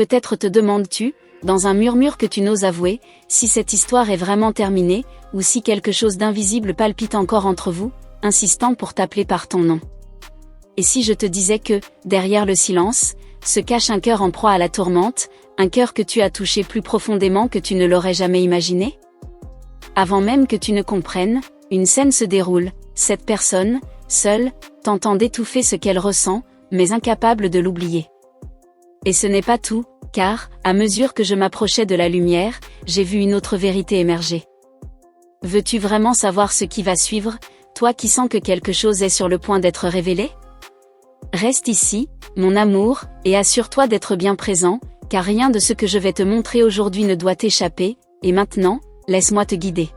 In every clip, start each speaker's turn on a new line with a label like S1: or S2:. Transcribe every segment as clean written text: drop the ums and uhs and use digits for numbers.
S1: peut-être te demandes-tu, dans un murmure que tu n'oses avouer, si cette histoire est vraiment terminée, ou si quelque chose d'invisible palpite encore entre vous, insistant pour t'appeler par ton nom. Et si je te disais que, derrière le silence, se cache un cœur en proie à la tourmente, un cœur que tu as touché plus profondément que tu ne l'aurais jamais imaginé? Avant même que tu ne comprennes, une scène se déroule, cette personne, seule, tentant d'étouffer ce qu'elle ressent, mais incapable de l'oublier. Et ce n'est pas tout, car, à mesure que je m'approchais de la lumière, j'ai vu une autre vérité émerger. Veux-tu vraiment savoir ce qui va suivre, toi qui sens que quelque chose est sur le point d'être révélé? Reste ici, mon amour, et assure-toi d'être bien présent, car rien de ce que je vais te montrer aujourd'hui ne doit t'échapper, et maintenant, laisse-moi te guider.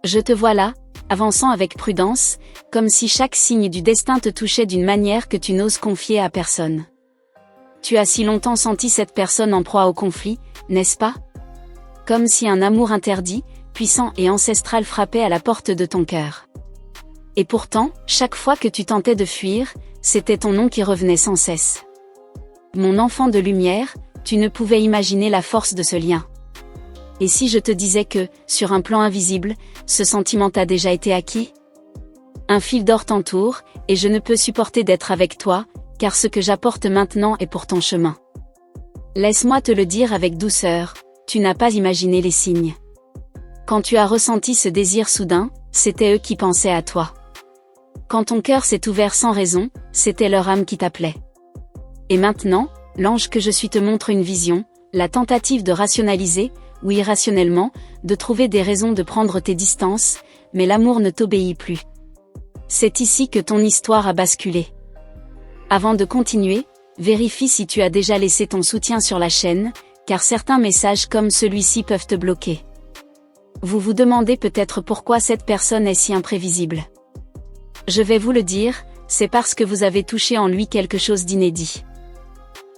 S1: Je te vois là, avançant avec prudence, comme si chaque signe du destin te touchait d'une manière que tu n'oses confier à personne. Tu as si longtemps senti cette personne en proie au conflit, n'est-ce pas? Comme si un amour interdit, puissant et ancestral frappait à la porte de ton cœur. Et pourtant, chaque fois que tu tentais de fuir, c'était ton nom qui revenait sans cesse. Mon enfant de lumière, tu ne pouvais imaginer la force de ce lien. Et si je te disais que, sur un plan invisible, ce sentiment t'a déjà été acquis? Un fil d'or t'entoure, et je ne peux supporter d'être avec toi, car ce que j'apporte maintenant est pour ton chemin. Laisse-moi te le dire avec douceur, tu n'as pas imaginé les signes. Quand tu as ressenti ce désir soudain, c'était eux qui pensaient à toi. Quand ton cœur s'est ouvert sans raison, c'était leur âme qui t'appelait. Et maintenant, l'ange que je suis te montre une vision, la tentative de rationaliser, ou irrationnellement, de trouver des raisons de prendre tes distances, mais l'amour ne t'obéit plus. C'est ici que ton histoire a basculé. Avant de continuer, vérifie si tu as déjà laissé ton soutien sur la chaîne, car certains messages comme celui-ci peuvent te bloquer. Vous vous demandez peut-être pourquoi cette personne est si imprévisible. Je vais vous le dire, c'est parce que vous avez touché en lui quelque chose d'inédit.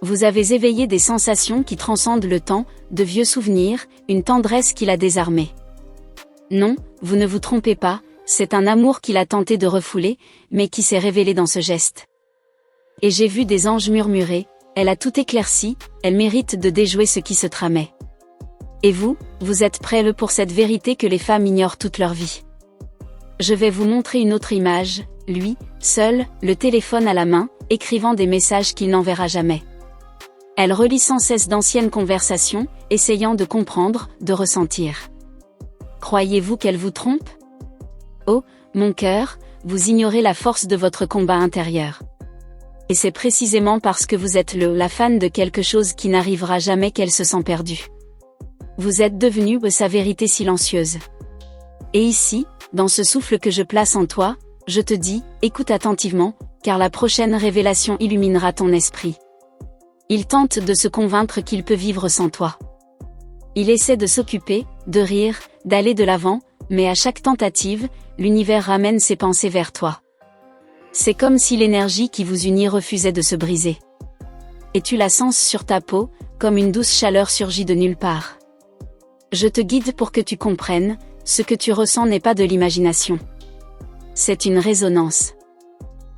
S1: Vous avez éveillé des sensations qui transcendent le temps, de vieux souvenirs, une tendresse qui l'a désarmé. Non, vous ne vous trompez pas, c'est un amour qu'il a tenté de refouler, mais qui s'est révélé dans ce geste. Et j'ai vu des anges murmurer, elle a tout éclairci, elle mérite de déjouer ce qui se tramait. Et vous, vous êtes prêts pour cette vérité que les femmes ignorent toute leur vie. Je vais vous montrer une autre image, lui, seul, le téléphone à la main, écrivant des messages qu'il n'enverra jamais. Elle relit sans cesse d'anciennes conversations, essayant de comprendre, de ressentir. Croyez-vous qu'elle vous trompe? Oh, mon cœur, vous ignorez la force de votre combat intérieur. Et c'est précisément parce que vous êtes la fan de quelque chose qui n'arrivera jamais qu'elle se sent perdue. Vous êtes devenu sa vérité silencieuse. Et ici, dans ce souffle que je place en toi, je te dis, écoute attentivement, car la prochaine révélation illuminera ton esprit. Il tente de se convaincre qu'il peut vivre sans toi. Il essaie de s'occuper, de rire, d'aller de l'avant, mais à chaque tentative, l'univers ramène ses pensées vers toi. C'est comme si l'énergie qui vous unit refusait de se briser. Et tu la sens sur ta peau, comme une douce chaleur surgit de nulle part. Je te guide pour que tu comprennes, ce que tu ressens n'est pas de l'imagination. C'est une résonance.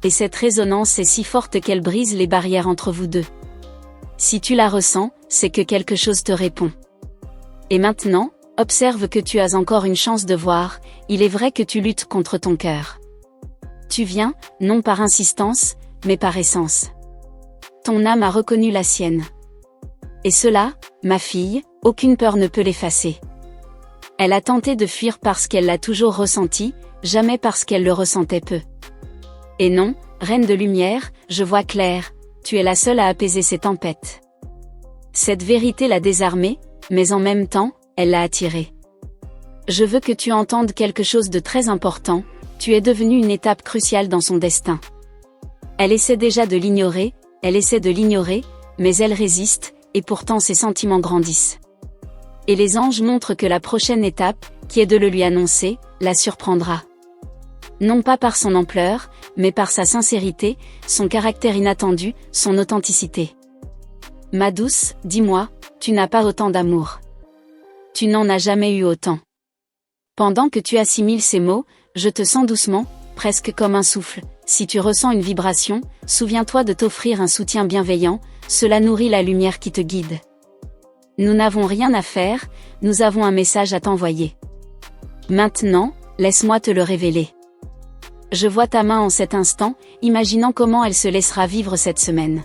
S1: Et cette résonance est si forte qu'elle brise les barrières entre vous deux. Si tu la ressens, c'est que quelque chose te répond. Et maintenant, observe que tu as encore une chance de voir, il est vrai que tu luttes contre ton cœur. Tu viens, non par insistance, mais par essence. Ton âme a reconnu la sienne. Et cela, ma fille, aucune peur ne peut l'effacer. Elle a tenté de fuir parce qu'elle l'a toujours ressenti, jamais parce qu'elle le ressentait peu. Et non, reine de lumière, je vois clair, tu es la seule à apaiser ces tempêtes. Cette vérité l'a désarmée, mais en même temps, elle l'a attirée. Je veux que tu entendes quelque chose de très important, tu es devenu une étape cruciale dans son destin. Elle essaie déjà de l'ignorer, mais elle résiste, et pourtant ses sentiments grandissent. Et les anges montrent que la prochaine étape, qui est de le lui annoncer, la surprendra. Non pas par son ampleur, mais par sa sincérité, son caractère inattendu, son authenticité. Ma douce, dis-moi, tu n'as pas autant d'amour. Tu n'en as jamais eu autant. Pendant que tu assimiles ces mots, je te sens doucement, presque comme un souffle. Si tu ressens une vibration, souviens-toi de t'offrir un soutien bienveillant, cela nourrit la lumière qui te guide. Nous n'avons rien à faire, nous avons un message à t'envoyer. Maintenant, laisse-moi te le révéler. Je vois ta main en cet instant, imaginant comment elle se laissera vivre cette semaine.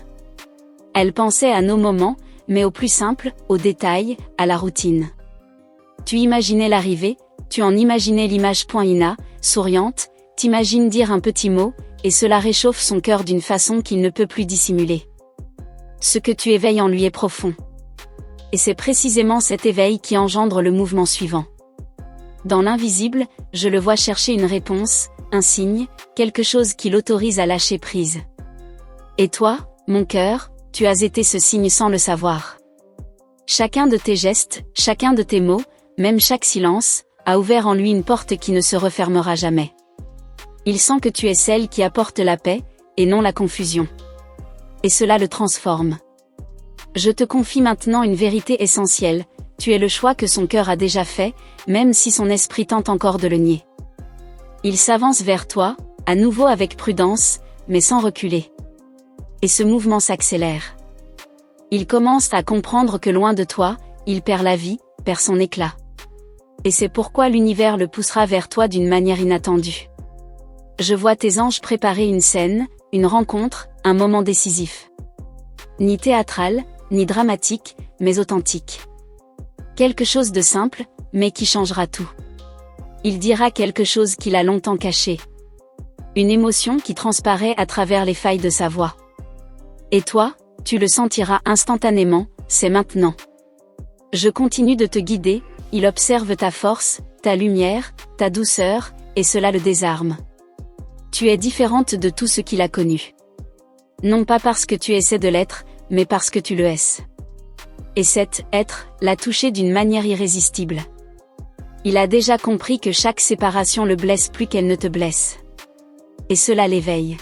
S1: Elle pensait à nos moments, mais au plus simple, aux détails, à la routine. Tu imaginais l'arrivée, tu en imaginais l'image. Ina, souriante, t'imagines dire un petit mot, et cela réchauffe son cœur d'une façon qu'il ne peut plus dissimuler. Ce que tu éveilles en lui est profond. Et c'est précisément cet éveil qui engendre le mouvement suivant. Dans l'invisible, je le vois chercher une réponse, un signe, quelque chose qui l'autorise à lâcher prise. Et toi, mon cœur, tu as été ce signe sans le savoir. Chacun de tes gestes, chacun de tes mots, même chaque silence, a ouvert en lui une porte qui ne se refermera jamais. Il sent que tu es celle qui apporte la paix, et non la confusion. Et cela le transforme. Je te confie maintenant une vérité essentielle, tu es le choix que son cœur a déjà fait, même si son esprit tente encore de le nier. Il s'avance vers toi, à nouveau avec prudence, mais sans reculer. Et ce mouvement s'accélère. Il commence à comprendre que loin de toi, il perd la vie, perd son éclat. Et c'est pourquoi l'univers le poussera vers toi d'une manière inattendue. Je vois tes anges préparer une scène, une rencontre, un moment décisif. Ni théâtral, ni dramatique, mais authentique. Quelque chose de simple, mais qui changera tout. Il dira quelque chose qu'il a longtemps caché. Une émotion qui transparaît à travers les failles de sa voix. Et toi, tu le sentiras instantanément, c'est maintenant. Je continue de te guider, il observe ta force, ta lumière, ta douceur, et cela le désarme. Tu es différente de tout ce qu'il a connu. Non pas parce que tu essaies de l'être, mais parce que tu le es. Et cet être l'a touché d'une manière irrésistible. Il a déjà compris que chaque séparation le blesse plus qu'elle ne te blesse. Et cela l'éveille.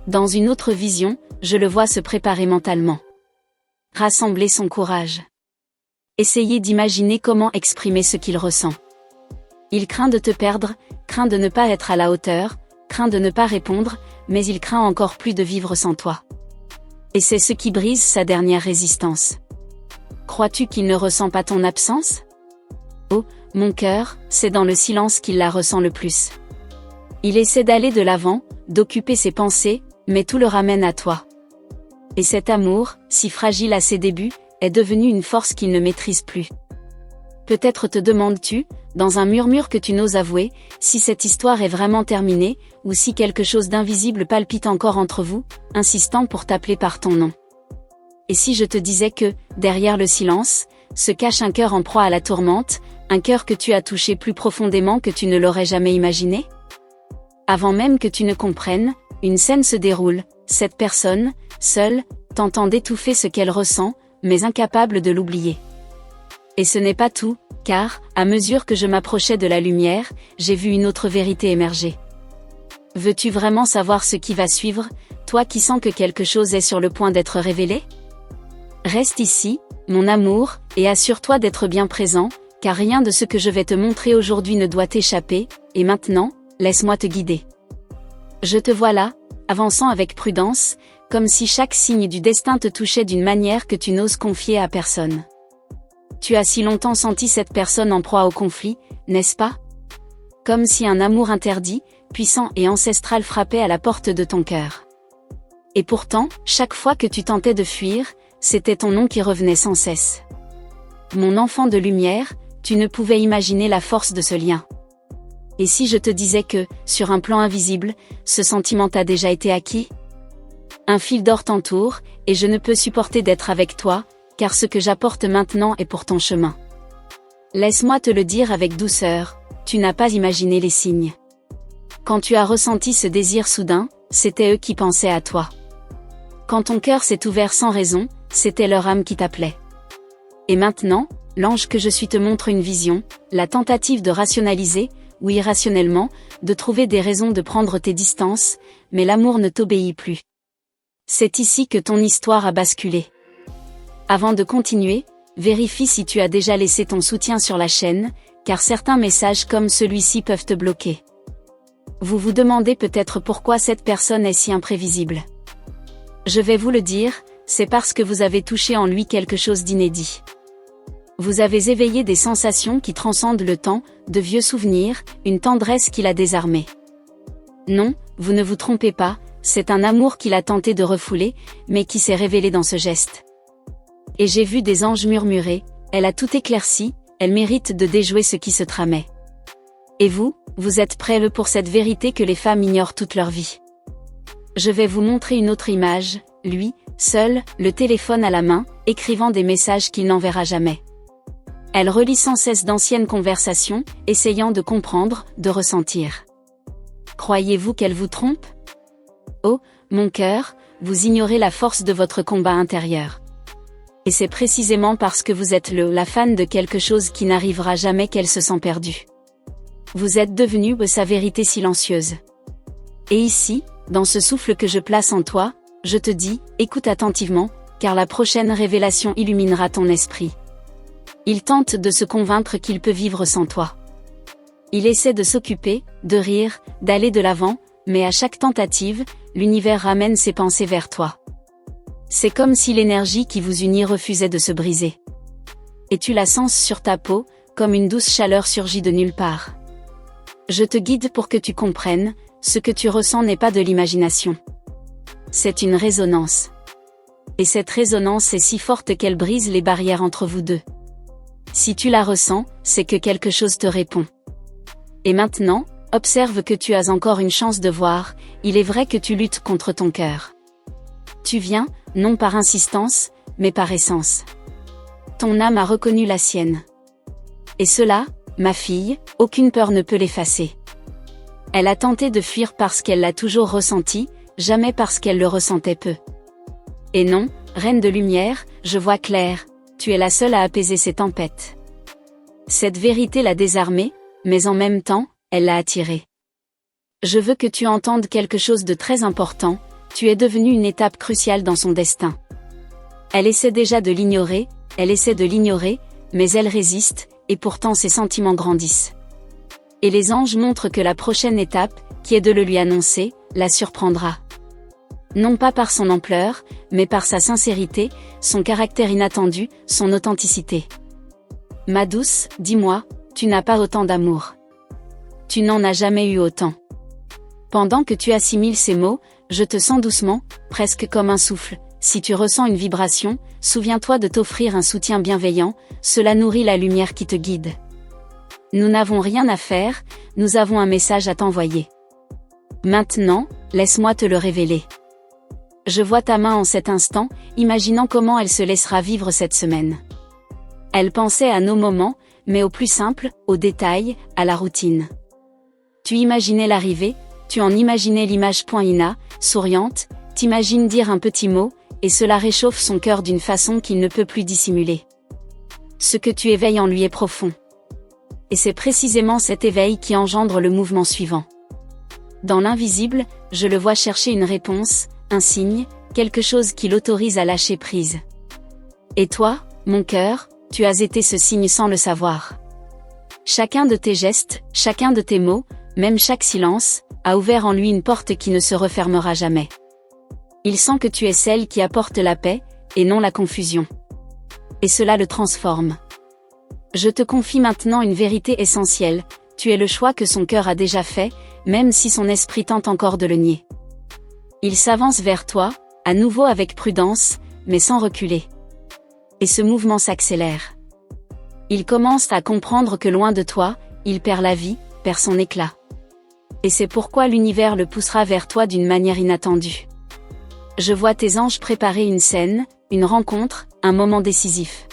S1: Dans une autre vision, je le vois se préparer mentalement. Rassembler son courage. Essayer d'imaginer comment exprimer ce qu'il ressent. Il craint de te perdre, craint de ne pas être à la hauteur, craint de ne pas répondre, mais il craint encore plus de vivre sans toi. Et c'est ce qui brise sa dernière résistance. Crois-tu qu'il ne ressent pas ton absence ? Oh, mon cœur, c'est dans le silence qu'il la ressent le plus. Il essaie d'aller de l'avant, d'occuper ses pensées, mais tout le ramène à toi. Et cet amour, si fragile à ses débuts, est devenu une force qu'il ne maîtrise plus. Peut-être te demandes-tu, dans un murmure que tu n'oses avouer, si cette histoire est vraiment terminée, ou si quelque chose d'invisible palpite encore entre vous, insistant pour t'appeler par ton nom. Et si je te disais que, derrière le silence, se cache un cœur en proie à la tourmente, un cœur que tu as touché plus profondément que tu ne l'aurais jamais imaginé ? Avant même que tu ne comprennes, une scène se déroule, cette personne, seule, tentant d'étouffer ce qu'elle ressent, mais incapable de l'oublier. Et ce n'est pas tout, car, à mesure que je m'approchais de la lumière, j'ai vu une autre vérité émerger. Veux-tu vraiment savoir ce qui va suivre, toi qui sens que quelque chose est sur le point d'être révélé ? Reste ici, mon amour, et assure-toi d'être bien présent, car rien de ce que je vais te montrer aujourd'hui ne doit t'échapper, et maintenant, laisse-moi te guider. Je te vois là, avançant avec prudence, comme si chaque signe du destin te touchait d'une manière que tu n'oses confier à personne. Tu as si longtemps senti cette personne en proie au conflit, n'est-ce pas ? Comme si un amour interdit, puissant et ancestral frappait à la porte de ton cœur. Et pourtant, chaque fois que tu tentais de fuir, c'était ton nom qui revenait sans cesse. Mon enfant de lumière, tu ne pouvais imaginer la force de ce lien. Et si je te disais que, sur un plan invisible, ce sentiment t'a déjà été acquis ? Un fil d'or t'entoure, et je ne peux supporter d'être avec toi, car ce que j'apporte maintenant est pour ton chemin. Laisse-moi te le dire avec douceur, tu n'as pas imaginé les signes. Quand tu as ressenti ce désir soudain, c'était eux qui pensaient à toi. Quand ton cœur s'est ouvert sans raison, c'était leur âme qui t'appelait. Et maintenant, l'ange que je suis te montre une vision, la tentative de rationaliser, ou irrationnellement, de trouver des raisons de prendre tes distances, mais l'amour ne t'obéit plus. C'est ici que ton histoire a basculé. Avant de continuer, vérifie si tu as déjà laissé ton soutien sur la chaîne, car certains messages comme celui-ci peuvent te bloquer. Vous vous demandez peut-être pourquoi cette personne est si imprévisible. Je vais vous le dire, c'est parce que vous avez touché en lui quelque chose d'inédit. Vous avez éveillé des sensations qui transcendent le temps, de vieux souvenirs, une tendresse qui l'a désarmé. Non, vous ne vous trompez pas, c'est un amour qu'il a tenté de refouler, mais qui s'est révélé dans ce geste. Et j'ai vu des anges murmurer, elle a tout éclairci, elle mérite de déjouer ce qui se tramait. Et vous êtes prêts pour cette vérité que les femmes ignorent toute leur vie. Je vais vous montrer une autre image, lui, seul, le téléphone à la main, écrivant des messages qu'il n'enverra jamais. Elle relit sans cesse d'anciennes conversations, essayant de comprendre, de ressentir. Croyez-vous qu'elle vous trompe ? Oh, mon cœur, vous ignorez la force de votre combat intérieur. Et c'est précisément parce que vous êtes la fan de quelque chose qui n'arrivera jamais qu'elle se sent perdue. Vous êtes devenu sa vérité silencieuse. Et ici, dans ce souffle que je place en toi, je te dis, écoute attentivement, car la prochaine révélation illuminera ton esprit. Il tente de se convaincre qu'il peut vivre sans toi. Il essaie de s'occuper, de rire, d'aller de l'avant, mais à chaque tentative, l'univers ramène ses pensées vers toi. C'est comme si l'énergie qui vous unit refusait de se briser. Et tu la sens sur ta peau, comme une douce chaleur surgit de nulle part. Je te guide pour que tu comprennes, ce que tu ressens n'est pas de l'imagination. C'est une résonance. Et cette résonance est si forte qu'elle brise les barrières entre vous deux. Si tu la ressens, c'est que quelque chose te répond. Et maintenant, observe que tu as encore une chance de voir, il est vrai que tu luttes contre ton cœur. Tu viens, non par insistance, mais par essence. Ton âme a reconnu la sienne. Et cela, ma fille, aucune peur ne peut l'effacer. Elle a tenté de fuir parce qu'elle l'a toujours ressenti, jamais parce qu'elle le ressentait peu. Et non, reine de lumière, je vois clair, tu es la seule à apaiser ces tempêtes. Cette vérité l'a désarmée, mais en même temps, elle l'a attirée. Je veux que tu entendes quelque chose de très important, tu es devenue une étape cruciale dans son destin. Elle essaie déjà de l'ignorer, mais elle résiste, et pourtant ses sentiments grandissent. Et les anges montrent que la prochaine étape, qui est de le lui annoncer, la surprendra. Non pas par son ampleur, mais par sa sincérité, son caractère inattendu, son authenticité. Ma douce, dis-moi, tu n'as pas autant d'amour. Tu n'en as jamais eu autant. Pendant que tu assimiles ces mots, je te sens doucement, presque comme un souffle. Si tu ressens une vibration, souviens-toi de t'offrir un soutien bienveillant, cela nourrit la lumière qui te guide. Nous n'avons rien à faire, nous avons un message à t'envoyer. Maintenant, laisse-moi te le révéler. Je vois ta main en cet instant, imaginant comment elle se laissera vivre cette semaine. Elle pensait à nos moments, mais au plus simple, aux détails, à la routine. Tu imaginais l'arrivée, tu en imaginais l'image. Ina, souriante, t'imagines dire un petit mot, et cela réchauffe son cœur d'une façon qu'il ne peut plus dissimuler. Ce que tu éveilles en lui est profond. Et c'est précisément cet éveil qui engendre le mouvement suivant. Dans l'invisible, je le vois chercher une réponse, un signe, quelque chose qui l'autorise à lâcher prise. Et toi, mon cœur, tu as été ce signe sans le savoir. Chacun de tes gestes, chacun de tes mots, même chaque silence, a ouvert en lui une porte qui ne se refermera jamais. Il sent que tu es celle qui apporte la paix, et non la confusion. Et cela le transforme. Je te confie maintenant une vérité essentielle, tu es le choix que son cœur a déjà fait, même si son esprit tente encore de le nier. Il s'avance vers toi, à nouveau avec prudence, mais sans reculer. Et ce mouvement s'accélère. Il commence à comprendre que loin de toi, il perd la vie, perd son éclat. Et c'est pourquoi l'univers le poussera vers toi d'une manière inattendue. Je vois tes anges préparer une scène, une rencontre, un moment décisif.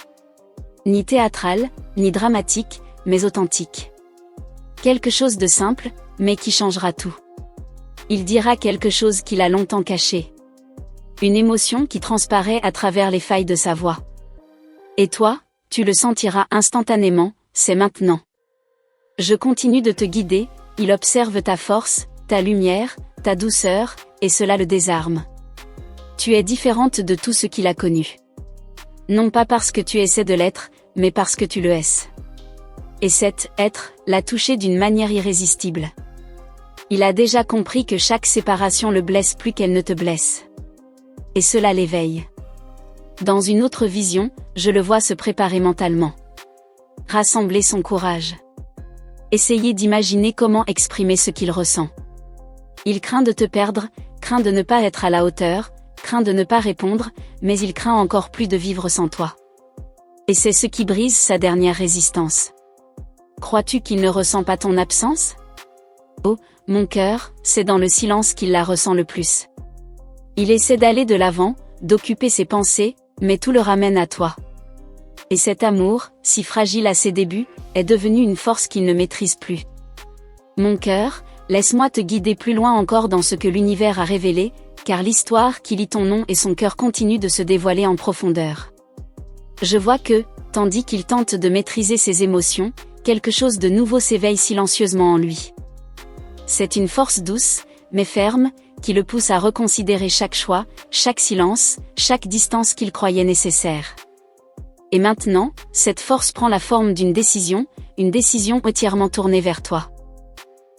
S1: Ni théâtral, ni dramatique, mais authentique. Quelque chose de simple, mais qui changera tout. Il dira quelque chose qu'il a longtemps caché. Une émotion qui transparaît à travers les failles de sa voix. Et toi, tu le sentiras instantanément, c'est maintenant. Je continue de te guider, il observe ta force, ta lumière, ta douceur, et cela le désarme. Tu es différente de tout ce qu'il a connu. Non pas parce que tu essaies de l'être, mais parce que tu le es. Et cet être l'a touché d'une manière irrésistible. Il a déjà compris que chaque séparation le blesse plus qu'elle ne te blesse. Et cela l'éveille. Dans une autre vision, je le vois se préparer mentalement. Rassembler son courage. Essayer d'imaginer comment exprimer ce qu'il ressent. Il craint de te perdre, craint de ne pas être à la hauteur, craint de ne pas répondre, mais il craint encore plus de vivre sans toi. Et c'est ce qui brise sa dernière résistance. Crois-tu qu'il ne ressent pas ton absence? Oh, mon cœur, c'est dans le silence qu'il la ressent le plus. Il essaie d'aller de l'avant, d'occuper ses pensées, mais tout le ramène à toi. Et cet amour, si fragile à ses débuts, est devenu une force qu'il ne maîtrise plus. Mon cœur, laisse-moi te guider plus loin encore dans ce que l'univers a révélé, car l'histoire qui lie ton nom et son cœur continue de se dévoiler en profondeur. Je vois que, tandis qu'il tente de maîtriser ses émotions, quelque chose de nouveau s'éveille silencieusement en lui. C'est une force douce, mais ferme, qui le pousse à reconsidérer chaque choix, chaque silence, chaque distance qu'il croyait nécessaire. Et maintenant, cette force prend la forme d'une décision, une décision entièrement tournée vers toi.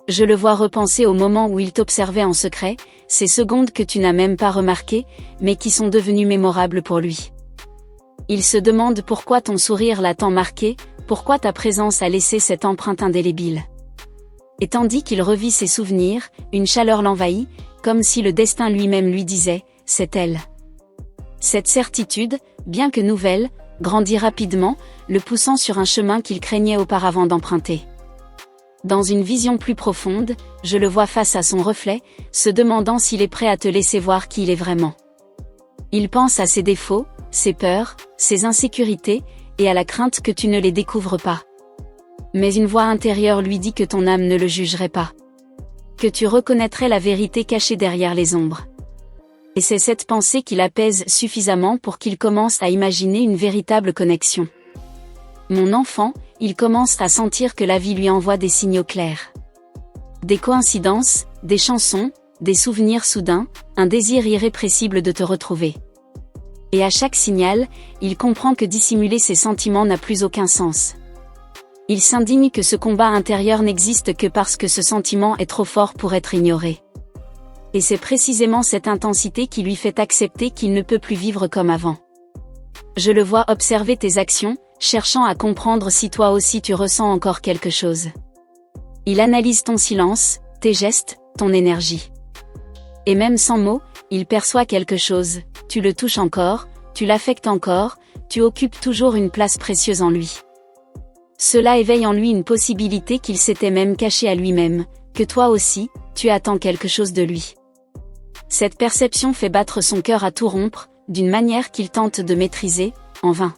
S1: Je le vois repenser au moment où il t'observait en secret, ces secondes que tu n'as même pas remarquées, mais qui sont devenues mémorables pour lui. Il se demande pourquoi ton sourire l'a tant marqué, pourquoi ta présence a laissé cette empreinte indélébile. Et tandis qu'il revit ses souvenirs, une chaleur l'envahit, comme si le destin lui-même lui disait, c'est elle. Cette certitude, bien que nouvelle, grandit rapidement, le poussant sur un chemin qu'il craignait auparavant d'emprunter. Dans une vision plus profonde, je le vois face à son reflet, se demandant s'il est prêt à te laisser voir qui il est vraiment. Il pense à ses défauts, ses peurs, ses insécurités, et à la crainte que tu ne les découvres pas. Mais une voix intérieure lui dit que ton âme ne le jugerait pas. Que tu reconnaîtrais la vérité cachée derrière les ombres. Et c'est cette pensée qui l'apaise suffisamment pour qu'il commence à imaginer une véritable connexion. Mon enfant, il commence à sentir que la vie lui envoie des signaux clairs. Des coïncidences, des chansons, des souvenirs soudains, un désir irrépressible de te retrouver. Et à chaque signal, il comprend que dissimuler ses sentiments n'a plus aucun sens. Il s'indigne que ce combat intérieur n'existe que parce que ce sentiment est trop fort pour être ignoré. Et c'est précisément cette intensité qui lui fait accepter qu'il ne peut plus vivre comme avant. Je le vois observer tes actions, cherchant à comprendre si toi aussi tu ressens encore quelque chose. Il analyse ton silence, tes gestes, ton énergie. Et même sans mots, il perçoit quelque chose, tu le touches encore, tu l'affectes encore, tu occupes toujours une place précieuse en lui. Cela éveille en lui une possibilité qu'il s'était même cachée à lui-même, que toi aussi, tu attends quelque chose de lui. Cette perception fait battre son cœur à tout rompre, d'une manière qu'il tente de maîtriser, en vain.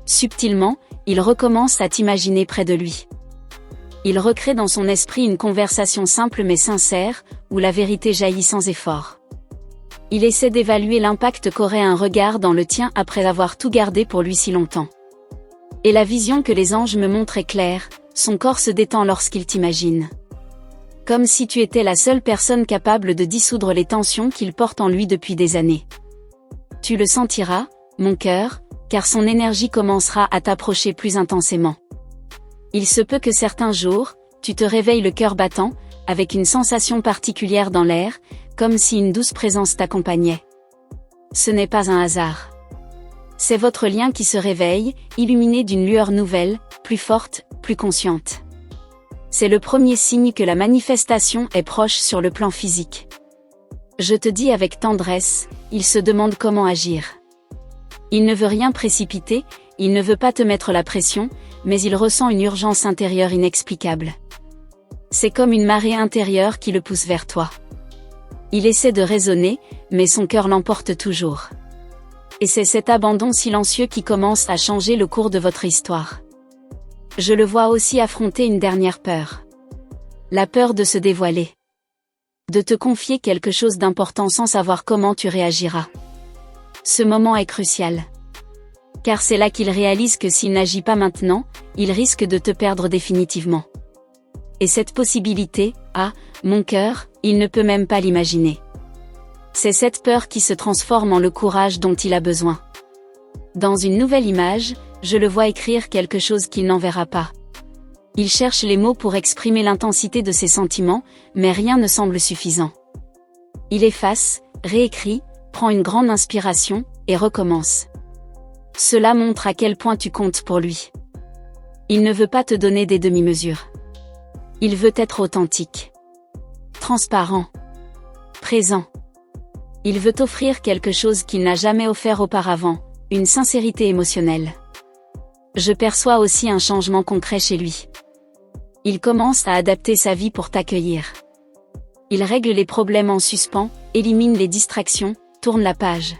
S1: Subtilement, il recommence à t'imaginer près de lui. Il recrée dans son esprit une conversation simple mais sincère, où la vérité jaillit sans effort. Il essaie d'évaluer l'impact qu'aurait un regard dans le tien après avoir tout gardé pour lui si longtemps. Et la vision que les anges me montrent est claire, son corps se détend lorsqu'il t'imagine. Comme si tu étais la seule personne capable de dissoudre les tensions qu'il porte en lui depuis des années. Tu le sentiras, mon cœur, car son énergie commencera à t'approcher plus intensément. Il se peut que certains jours, tu te réveilles le cœur battant, avec une sensation particulière dans l'air, comme si une douce présence t'accompagnait. Ce n'est pas un hasard. C'est votre lien qui se réveille, illuminé d'une lueur nouvelle, plus forte, plus consciente. C'est le premier signe que la manifestation est proche sur le plan physique. Je te dis avec tendresse, il se demande comment agir. Il ne veut rien précipiter, il ne veut pas te mettre la pression, mais il ressent une urgence intérieure inexplicable. C'est comme une marée intérieure qui le pousse vers toi. Il essaie de raisonner, mais son cœur l'emporte toujours. Et c'est cet abandon silencieux qui commence à changer le cours de votre histoire. Je le vois aussi affronter une dernière peur. La peur de se dévoiler. De te confier quelque chose d'important sans savoir comment tu réagiras. Ce moment est crucial. Car c'est là qu'il réalise que s'il n'agit pas maintenant, il risque de te perdre définitivement. Et cette possibilité, mon cœur, il ne peut même pas l'imaginer. C'est cette peur qui se transforme en le courage dont il a besoin. Dans une nouvelle image, je le vois écrire quelque chose qu'il n'enverra pas. Il cherche les mots pour exprimer l'intensité de ses sentiments, mais rien ne semble suffisant. Il efface, réécrit, prend une grande inspiration, et recommence. Cela montre à quel point tu comptes pour lui. Il ne veut pas te donner des demi-mesures. Il veut être authentique. Transparent. Présent. Il veut t'offrir quelque chose qu'il n'a jamais offert auparavant, une sincérité émotionnelle. Je perçois aussi un changement concret chez lui. Il commence à adapter sa vie pour t'accueillir. Il règle les problèmes en suspens, élimine les distractions, tourne la page.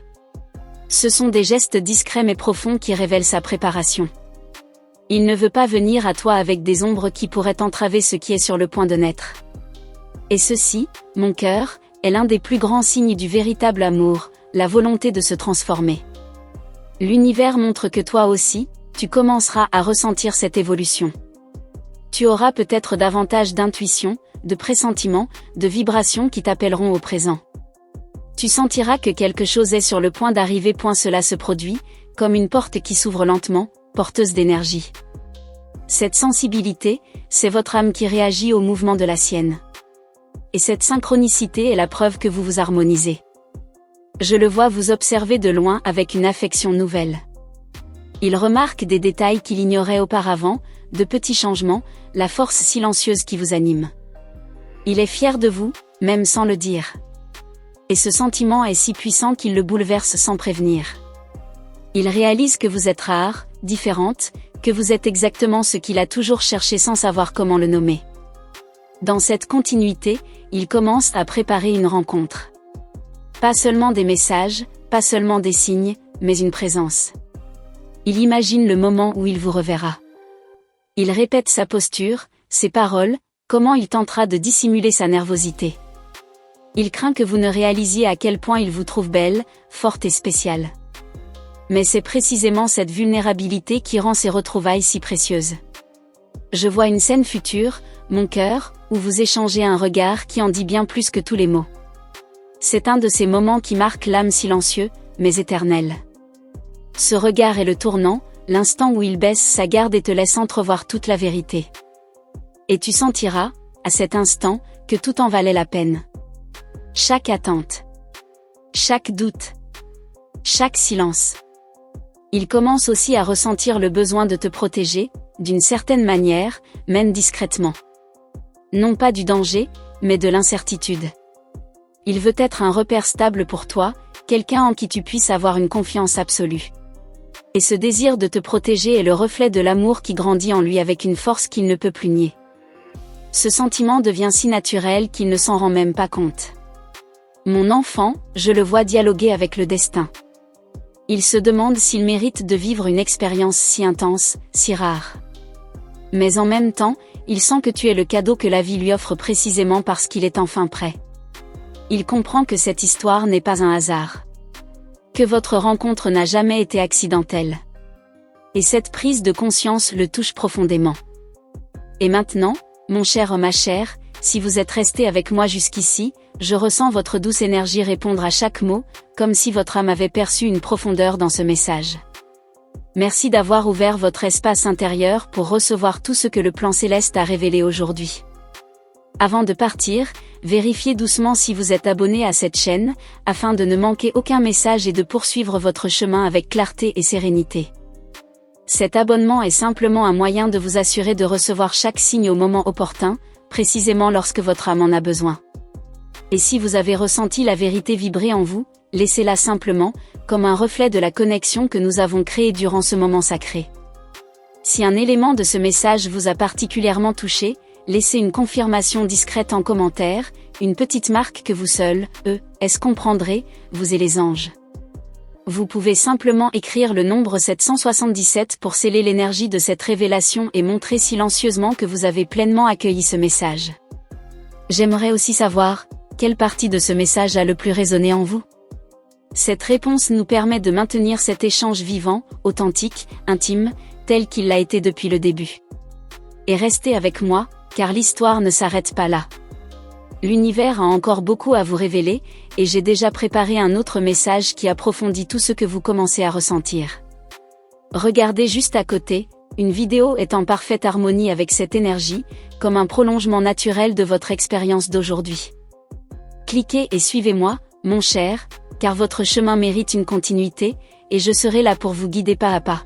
S1: Ce sont des gestes discrets mais profonds qui révèlent sa préparation. Il ne veut pas venir à toi avec des ombres qui pourraient entraver ce qui est sur le point de naître. Et ceci, mon cœur, est l'un des plus grands signes du véritable amour, la volonté de se transformer. L'univers montre que toi aussi, tu commenceras à ressentir cette évolution. Tu auras peut-être davantage d'intuition, de pressentiment, de vibrations qui t'appelleront au présent. Tu sentiras que quelque chose est sur le point d'arriver. Cela se produit, comme une porte qui s'ouvre lentement, porteuse d'énergie. Cette sensibilité, c'est votre âme qui réagit au mouvement de la sienne. Et cette synchronicité est la preuve que vous vous harmonisez. Je le vois vous observer de loin avec une affection nouvelle. Il remarque des détails qu'il ignorait auparavant, de petits changements, la force silencieuse qui vous anime. Il est fier de vous, même sans le dire. Et ce sentiment est si puissant qu'il le bouleverse sans prévenir. Il réalise que vous êtes rare, différente, que vous êtes exactement ce qu'il a toujours cherché sans savoir comment le nommer. Dans cette continuité, il commence à préparer une rencontre. Pas seulement des messages, pas seulement des signes, mais une présence. Il imagine le moment où il vous reverra. Il répète sa posture, ses paroles, comment il tentera de dissimuler sa nervosité. Il craint que vous ne réalisiez à quel point il vous trouve belle, forte et spéciale. Mais c'est précisément cette vulnérabilité qui rend ces retrouvailles si précieuses. Je vois une scène future, mon cœur, où vous échangez un regard qui en dit bien plus que tous les mots. C'est un de ces moments qui marquent l'âme silencieux, mais éternel. Ce regard est le tournant, l'instant où il baisse sa garde et te laisse entrevoir toute la vérité. Et tu sentiras, à cet instant, que tout en valait la peine. Chaque attente. Chaque doute. Chaque silence. Il commence aussi à ressentir le besoin de te protéger, d'une certaine manière, même discrètement. Non pas du danger, mais de l'incertitude. Il veut être un repère stable pour toi, quelqu'un en qui tu puisses avoir une confiance absolue. Et ce désir de te protéger est le reflet de l'amour qui grandit en lui avec une force qu'il ne peut plus nier. Ce sentiment devient si naturel qu'il ne s'en rend même pas compte. Mon enfant, je le vois dialoguer avec le destin. Il se demande s'il mérite de vivre une expérience si intense, si rare. Mais en même temps, il sent que tu es le cadeau que la vie lui offre précisément parce qu'il est enfin prêt. Il comprend que cette histoire n'est pas un hasard. Que votre rencontre n'a jamais été accidentelle. Et cette prise de conscience le touche profondément. Et maintenant, mon cher homme, ma chère, si vous êtes resté avec moi jusqu'ici, je ressens votre douce énergie répondre à chaque mot, comme si votre âme avait perçu une profondeur dans ce message. Merci d'avoir ouvert votre espace intérieur pour recevoir tout ce que le plan céleste a révélé aujourd'hui. Avant de partir, vérifiez doucement si vous êtes abonné à cette chaîne, afin de ne manquer aucun message et de poursuivre votre chemin avec clarté et sérénité. Cet abonnement est simplement un moyen de vous assurer de recevoir chaque signe au moment opportun, précisément lorsque votre âme en a besoin. Et si vous avez ressenti la vérité vibrer en vous, laissez-la simplement, comme un reflet de la connexion que nous avons créée durant ce moment sacré. Si un élément de ce message vous a particulièrement touché, laissez une confirmation discrète en commentaire, une petite marque que vous seul, comprendrez, vous et les anges. Vous pouvez simplement écrire le nombre 777 pour sceller l'énergie de cette révélation et montrer silencieusement que vous avez pleinement accueilli ce message. J'aimerais aussi savoir, quelle partie de ce message a le plus résonné en vous ? Cette réponse nous permet de maintenir cet échange vivant, authentique, intime, tel qu'il l'a été depuis le début. Et restez avec moi, car l'histoire ne s'arrête pas là. L'univers a encore beaucoup à vous révéler, et j'ai déjà préparé un autre message qui approfondit tout ce que vous commencez à ressentir. Regardez juste à côté, Une vidéo est en parfaite harmonie avec cette énergie, comme un prolongement naturel de votre expérience d'aujourd'hui. Cliquez et suivez-moi, mon cher, car votre chemin mérite une continuité, et je serai là pour vous guider pas à pas.